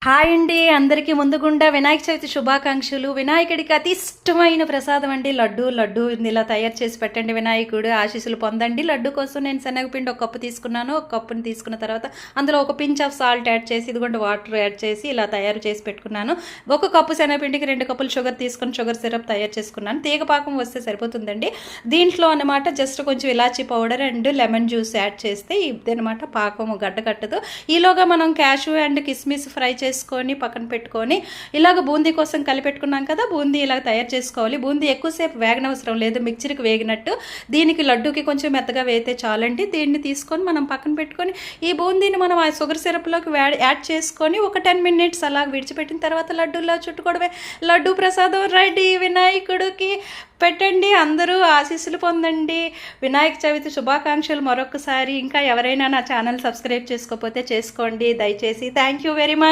Hi అండి, అందరికీ ముందుగుండా వినాయక చవితి శుభాకాంక్షలు. వినాయకుడికి అతి ఇష్టమైన ప్రసాదం అండి లడ్డు ఇలా తయారు చేసి పెట్టండి, వినాయకుడు ఆశీస్సులు పొందండి. లడ్డు కోసం నేను శనగపిండి ఒక కప్పు తీసుకున్నాను. ఒక కప్పుని తీసుకున్న తర్వాత అందులో ఒక పించ్ ఆఫ్ సాల్ట్ యాడ్ చేసి, ఇదిగోండి వాటర్ యాడ్ చేసి ఇలా తయారు చేసి పెట్టుకున్నాను. ఒక కప్పు శనగపిండికి 2 కప్పులు షుగర్ తీసుకొని షుగర్ సిరప్ తయారు చేసుకున్నాను. తీగపాకం వస్తే సరిపోతుందండి. దీంట్లో అనమాట జస్ట్ కొంచెం ఇలాచీ powder and lemon juice add చేస్తే ఇదనమాట పాకం గడ్డ కట్టదు. ఈలోగా మనం క్యాషు అండ్ కిస్మిస్ ఫ్రై చేసుకొని పక్కన పెట్టుకొని ఇలాగ బూందీ కోసం కలిపెట్టుకున్నాం కదా, బూందీ ఇలా తయారు చేసుకోవాలి. బూందీ ఎక్కువసేపు వేగనవసరం లేదు, మిక్చర్కి వేగినట్టు. దీనికి లడ్డూకి కొంచెం మెత్తగా వేస్తే చాలండి. దీన్ని తీసుకొని మనం పక్కన పెట్టుకొని ఈ బూందీని మనం ఆ షుగర్ సిరప్లోకి యాడ్ చేసుకొని ఒక 10 minutes అలా విడిచిపెట్టిన తర్వాత లడ్డూలా చుట్టుకోవడమే. లడ్డూ ప్రసాదం రెడీ. వినాయకుడికి పెట్టండి, అందరూ ఆశీస్సులు పొందండి. వినాయక చవితి శుభాకాంక్షలు మరొకసారి. ఇంకా ఎవరైనా నా ఛానల్ సబ్స్క్రైబ్ చేసుకోకపోతే చేసుకోండి దయచేసి. Thank you very much.